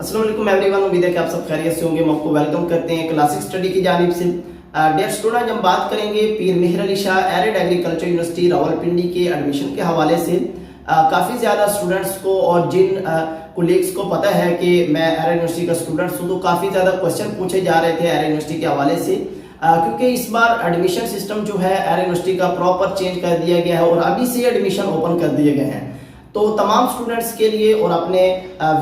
अस्सलाम वालेकुम एवरीवन, उम्मीद है कि आप सब खैरियत से होंगे। हम आपको वेलकम करते हैं क्लासिक स्टडी की जानिब से। डियर स्टूडेंट, हम बात करेंगे Pir Mehr Ali Shah arid agriculture university Rawalpindi के एडमिशन के हवाले से। काफ़ी ज़्यादा स्टूडेंट्स को और जिन कोलीग्स को पता है कि मैं एरिड यूनिवर्सिटी का स्टूडेंट हूँ, तो काफ़ी ज़्यादा क्वेश्चन पूछे जा रहे थे एरिड यूनिवर्सिटी के हवाले से, क्योंकि इस बार एडमिशन सिस्टम जो है एरिड यूनिवर्सिटी का प्रॉपर चेंज कर दिया गया है और अभी से एडमिशन ओपन कर दिए गए हैं। तो तमाम स्टूडेंट्स के लिए और अपने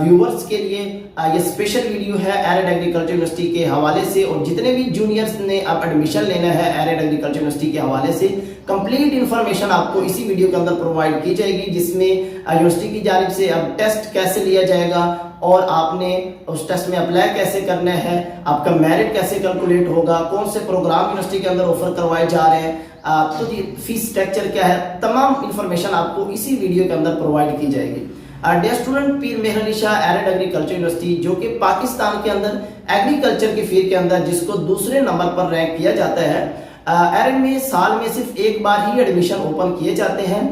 व्यूअर्स के लिए ये स्पेशल वीडियो है एरिड एग्रीकल्चर यूनिवर्सिटी के हवाले से। और जितने भी जूनियर्स ने अब एडमिशन लेना है एरिड एग्रीकल्चर यूनिवर्सिटी के हवाले से, कंप्लीट इन्फॉर्मेशन आपको इसी वीडियो के अंदर प्रोवाइड की जाएगी, जिसमें यूनिवर्सिटी की जानिब से अब टेस्ट कैसे लिया जाएगा और आपने उस टेस्ट में अप्लाई कैसे करना है, आपका मेरिट कैसे कैलकुलेट होगा, कौन से प्रोग्राम यूनिवर्सिटी के अंदर ऑफर करवाए जा रहे हैं, तो फीस स्ट्रक्चर क्या है, तमाम इंफॉर्मेशन आपको इसी वीडियो के अंदर प्रोवाइड की जाएगी। Dear student, Pir Mehr Ali Shah arid agriculture university जो कि पाकिस्तान के अंदर एग्रीकल्चर के फील्ड के अंदर जिसको दूसरे नंबर पर रैंक किया जाता है, एरिड में साल में सिर्फ एक बार ही एडमिशन ओपन किए जाते हैं।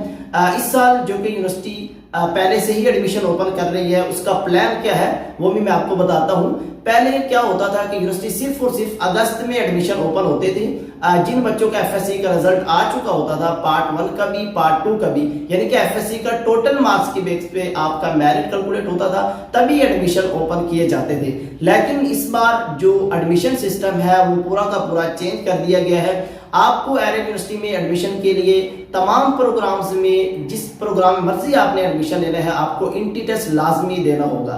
इस साल जो कि यूनिवर्सिटी पहले से ही एडमिशन ओपन कर रही है, उसका प्लान क्या है वो भी मैं आपको बताता हूँ। पहले क्या होता था कि यूनिवर्सिटी सिर्फ और सिर्फ अगस्त में एडमिशन ओपन होते थे। जिन बच्चों का एफएससी का रिजल्ट आ चुका होता था, पार्ट 1 का भी पार्ट 2 का भी, यानी कि एफएससी का टोटल मार्क्स की बेस पे आपका मेरिट कैलकुलेट होता था, तभी एडमिशन ओपन किए जाते थे। लेकिन इस बार जो एडमिशन सिस्टम है वो पूरा का पूरा चेंज कर दिया गया है। आपको एरिड यूनिवर्सिटी में एडमिशन के लिए तमाम प्रोग्राम्स में जिस प्रोग्राम में मर्जी आपने एडमिशन लेना है, आपको इंटी टेस्ट लाजमी देना होगा।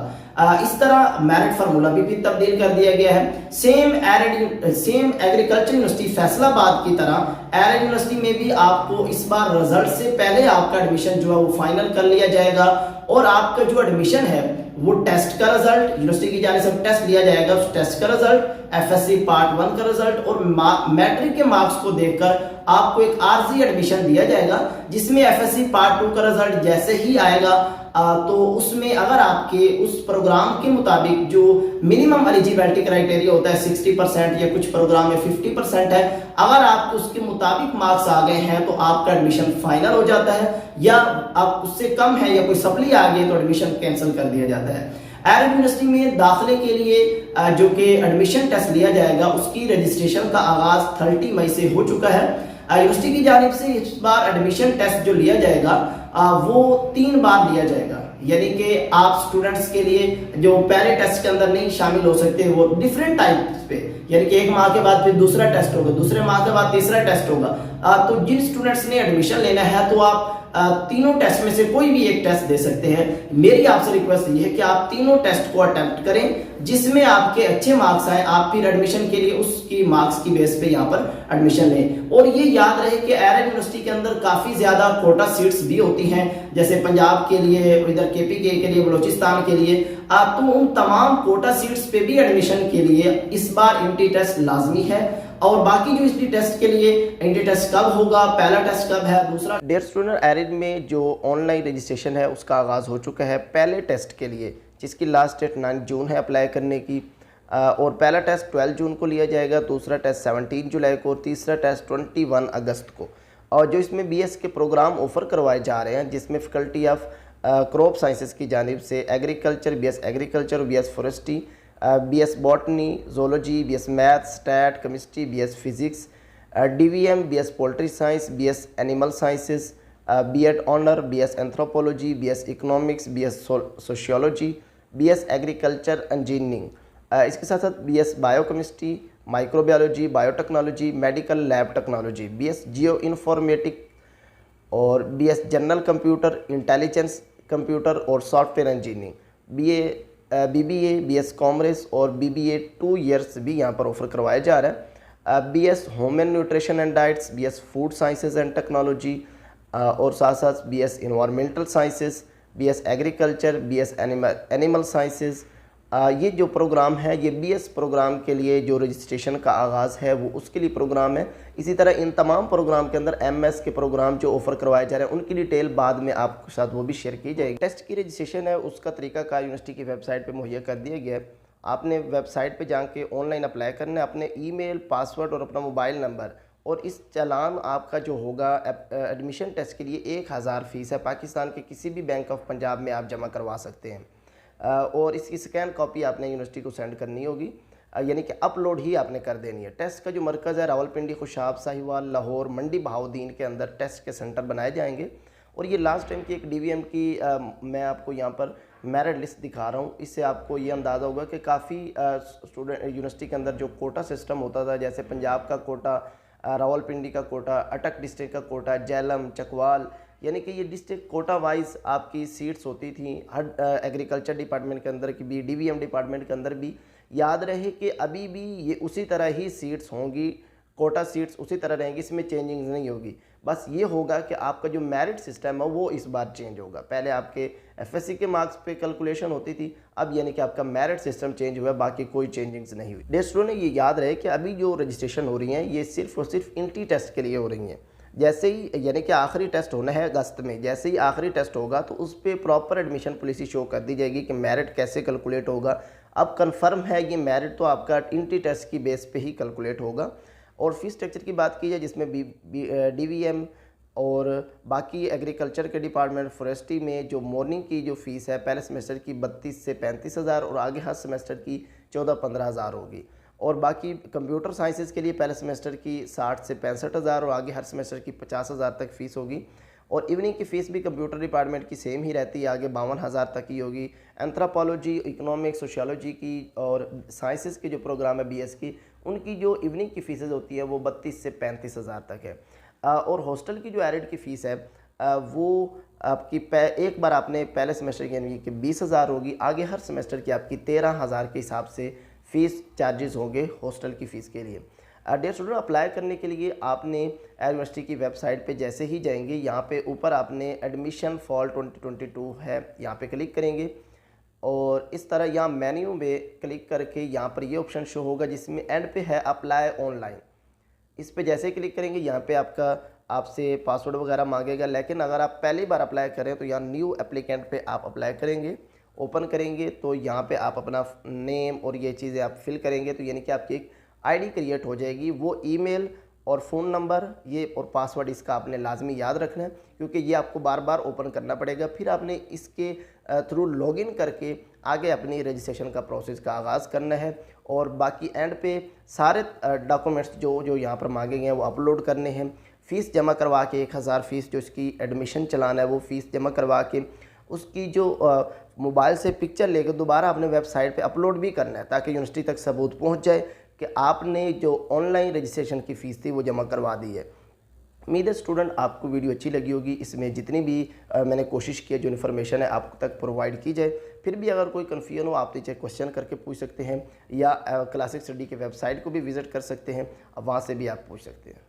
इस तरह मेरिट फार्मूला भी तब्दील कर दिया गया है। सेम एग्रीकल्चर यूनिवर्सिटी फैसलाबाद की तरह एरिड यूनिवर्सिटी में भी आपको इस बार रिजल्ट से पहले आपका एडमिशन जो है वो फाइनल कर लिया जाएगा और आपका जो एडमिशन है वो टेस्ट का रिजल्ट यूनिवर्सिटी की जाने से टेस्ट लिया जाएगा। उस टेस्ट का रिजल्ट, एफएससी पार्ट 1 का रिजल्ट और मैट्रिक के मार्क्स को देखकर आपको एक आरजी एडमिशन दिया जाएगा, जिसमें एफएससी पार्ट 2 का रिजल्ट जैसे ही आएगा तो उसमें अगर आपके उस प्रोग्राम के मुताबिक जो मिनिमम एलिजिबिलिटी क्राइटेरिया होता है 60% या कुछ प्रोग्राम में 50% है, अगर आपको उसके मुताबिक मार्क्स आ गए हैं तो आपका एडमिशन फाइनल हो जाता है, या आप उससे कम है या कोई सप्ली आ गई तो एडमिशन कैंसिल कर दिया जाता है। एरिड यूनिवर्सिटी में दाखिले के लिए जो कि एडमिशन टेस्ट लिया जाएगा उसकी रजिस्ट्रेशन का आगाज 30 मई से हो चुका है। यूनिवर्सिटी की जानिब से इस बार एडमिशन टेस्ट जो लिया जाएगा वो 3 बार लिया जाएगा, यानी कि आप स्टूडेंट्स के लिए जो पहले टेस्ट के अंदर नहीं शामिल हो सकते वो डिफरेंट टाइप्स पे, यानी कि 1 माह के बाद फिर दूसरा टेस्ट होगा, दूसरे माह के बाद तीसरा टेस्ट होगा। तो जिन स्टूडेंट्स ने एडमिशन लेना है तो आप तीनों टेस्ट में से कोई भी एक टेस्ट दे सकते हैं। मेरी आपसे रिक्वेस्ट ये है कि आप तीनों टेस्ट को अटेम्प्ट करें, जिसमें आपके अच्छे मार्क्स आए, आप फिर एडमिशन के लिए उसकी मार्क्स की बेस पे यहाँ पर एडमिशन लें। और ये याद रहे कि एरिड यूनिवर्सिटी के अंदर काफी ज्यादा कोटा सीट्स भी होती हैं, जैसे पंजाब के लिए, इधर केपी के लिए, बलोचिस्तान के लिए। तो उन तमाम कोटा सीट्स पे भी एडमिशन के लिए इस बार इंटी टेस्ट लाजमी है। और बाकी जो इंटी टेस्ट के लिए इंटी टेस्ट कब होगा, पहला टेस्ट कब है, दूसरा। डियर स्टूडेंट, एरिड में जो ऑनलाइन रजिस्ट्रेशन है उसका आगाज़ हो चुका है पहले टेस्ट के लिए, जिसकी लास्ट डेट 9 जून है अप्लाई करने की। और पहला टेस्ट 12 जून को लिया जाएगा, दूसरा टेस्ट 17 जुलाई को और तीसरा टेस्ट 21 अगस्त को। और जो इसमें बीएस के प्रोग्राम ऑफर करवाए जा रहे हैं, जिसमें फैकल्टी ऑफ क्रॉप साइंसेस की जानिब से agriculture, BS agriculture, BS forestry, BS botany, zoology, BS math, stat, chemistry, BS physics, DVM, BS poultry science, BS animal sciences, BEd honour, BS anthropology, BS economics, BS sociology, BS agriculture engineering, इसके साथ साथ BS biochemistry, microbiology, biotechnology, medical lab technology, BS geo informatic और BS general computer intelligence computer और software engineering, BBA, BS commerce और BBA 2 years भी यहाँ पर offer करवाया जा रहा है। BS home and nutrition and diets, BS food sciences and technology और साथ साथ BS environmental sciences, BS agriculture, BS animal sciences. ये जो प्रोग्राम है ये बीएस प्रोग्राम के लिए जो रजिस्ट्रेशन का आगाज़ है वो उसके लिए प्रोग्राम है। इसी तरह इन तमाम प्रोग्राम के अंदर एमएस के प्रोग्राम जो ऑफर करवाए जा रहे हैं उनकी डिटेल बाद में आपके साथ वो भी शेयर की जाएगी। टेस्ट की रजिस्ट्रेशन है उसका तरीका का यूनिवर्सिटी की वेबसाइट पे मुहैया कर दिया गया है। आपने वेबसाइट पे जाके ऑनलाइन अप्लाई करना है, अपने ईमेल, पासवर्ड और अपना मोबाइल नंबर, और इस चालान आपका जो होगा एडमिशन टेस्ट के लिए 1000 फ़ीस है। पाकिस्तान के किसी भी बैंक ऑफ पंजाब में आप जमा करवा सकते हैं। और इसकी स्कैन कॉपी आपने यूनिवर्सिटी को सेंड करनी होगी, यानी कि अपलोड ही आपने कर देनी है। टेस्ट का जो मरकज़ है रावलपिंडी, खुशाब, साहिवाल, लाहौर, मंडी बहाउद्दीन के अंदर टेस्ट के सेंटर बनाए जाएंगे। और ये लास्ट टाइम की एक DVM की मैं आपको यहाँ पर मेरिट लिस्ट दिखा रहा हूँ। इससे आपको ये अंदाज़ा होगा कि काफ़ी स्टूडेंट यूनिवर्सिटी के अंदर जो कोटा सिस्टम होता था, जैसे पंजाब का कोटा, रावलपिंडी का कोटा, अटक डिस्ट्रिक्ट का कोटा, जेलम, चकवाल, यानी कि ये डिस्ट्रिक्ट कोटा वाइज आपकी सीट्स होती थी। हर एग्रीकल्चर डिपार्टमेंट के अंदर की भी, DVM डिपार्टमेंट के अंदर भी। याद रहे कि अभी भी ये उसी तरह ही सीट्स होंगी, कोटा सीट्स उसी तरह रहेंगी, इसमें चेंजिंग नहीं होगी। बस ये होगा कि आपका जो मेरिट सिस्टम है वो इस बार चेंज होगा। पहले आपके FSC के मार्क्स पे कैलकुलेशन होती थी, अब यानी कि आपका मेरिट सिस्टम चेंज हुआ, बाकी कोई चेंजिंग्स नहीं हुई। डियर स्टूडेंट, ये याद रहे कि अभी जो रजिस्ट्रेशन हो रही हैं ये सिर्फ और सिर्फ इंट्री टेस्ट के लिए हो रही हैं। जैसे ही यानी कि आखिरी टेस्ट होना है अगस्त में, जैसे ही आखिरी टेस्ट होगा तो उस पर प्रॉपर एडमिशन पॉलिसी शो कर दी जाएगी कि मेरिट कैसे कैलकुलेट होगा। अब कंफर्म है ये मेरिट तो आपका इंट्री टेस्ट की बेस पे ही कैलकुलेट होगा। और फीस स्ट्रक्चर की बात की जाए, जिसमें DVM और बाकी एग्रीकल्चर के डिपार्टमेंट, फॉरेस्ट्री में जो मॉर्निंग की जो फ़ीस है पहले सेमेस्टर की 32 से 35 हज़ार और आगे हर सेमेस्टर की 14-15 हज़ार होगी। और बाकी कंप्यूटर साइंसेज के लिए पहले सेमेस्टर की 60 से 65 हज़ार और आगे हर सेमेस्टर की 50 हज़ार तक फ़ीस होगी। और इवनिंग की फ़ीस भी कंप्यूटर डिपार्टमेंट की सेम ही रहती है, आगे 52 हज़ार तक ही होगी। एंथ्रोपोलॉजी, इकोनॉमिक्स, सोशियोलॉजी की और साइंसेज के जो प्रोग्राम है BS की, उनकी जो इवनिंग की फ़ीसेज होती है वो 32 से 35 हज़ार तक है। और हॉस्टल की जो एरिड की फ़ीस है वो आपकी एक बार आपने पहले सेमेस्टर की यानी कि 20 हज़ार होगी, आगे हर सेमेस्टर की आपकी 13 हज़ार के हिसाब से फ़ीस चार्जेस होंगे हॉस्टल की फ़ीस के लिए। डियर स्टूडेंट, अप्लाई करने के लिए आपने यूनिवर्सिटी की वेबसाइट पे जैसे ही जाएंगे, यहाँ पे ऊपर आपने एडमिशन फॉल 2022 है, यहाँ पे क्लिक करेंगे और इस तरह यहाँ मेन्यू में क्लिक करके यहाँ पर ये ऑप्शन शो होगा जिसमें एंड पे है अप्लाई ऑनलाइन। इस पे जैसे ही क्लिक करेंगे यहाँ पे आपसे पासवर्ड वगैरह मांगेगा, लेकिन अगर आप पहली बार अप्लाई करें तो यहाँ न्यू एप्लीकेंट पे आप अप्लाई करेंगे। ओपन करेंगे तो यहाँ पे आप अपना नेम और ये चीज़ें आप फिल करेंगे, तो यानी कि आपकी एक ID क्रिएट हो जाएगी। वो ईमेल और फ़ोन नंबर ये और पासवर्ड इसका आपने लाजमी याद रखना है, क्योंकि ये आपको बार बार ओपन करना पड़ेगा। फिर आपने इसके थ्रू लॉगिन करके आगे अपनी रजिस्ट्रेशन का प्रोसेस का आगाज़ करना है। और बाकी एंड पे सारे डॉक्यूमेंट्स जो यहाँ पर मांगे गए हैं वो अपलोड करने हैं। फ़ीस जमा करवा के 1000 फ़ीस जो इसकी एडमिशन चलाना है वो फ़ीस जमा करवा के उसकी जो मोबाइल से पिक्चर लेकर दोबारा अपने वेबसाइट पे अपलोड भी करना है, ताकि यूनिवर्सिटी तक सबूत पहुंच जाए कि आपने जो ऑनलाइन रजिस्ट्रेशन की फ़ीस थी वो जमा करवा दी है। उम्मीद है स्टूडेंट आपको वीडियो अच्छी लगी होगी। इसमें जितनी भी मैंने कोशिश की है जो इन्फॉर्मेशन है आप तक प्रोवाइड की जाए। फिर भी अगर कोई कन्फ्यूजन हो आप नीचे क्वेश्चन करके पूछ सकते हैं, या क्लासिक स्टडी के वेबसाइट को भी विज़िट कर सकते हैं, वहाँ से भी आप पूछ सकते हैं।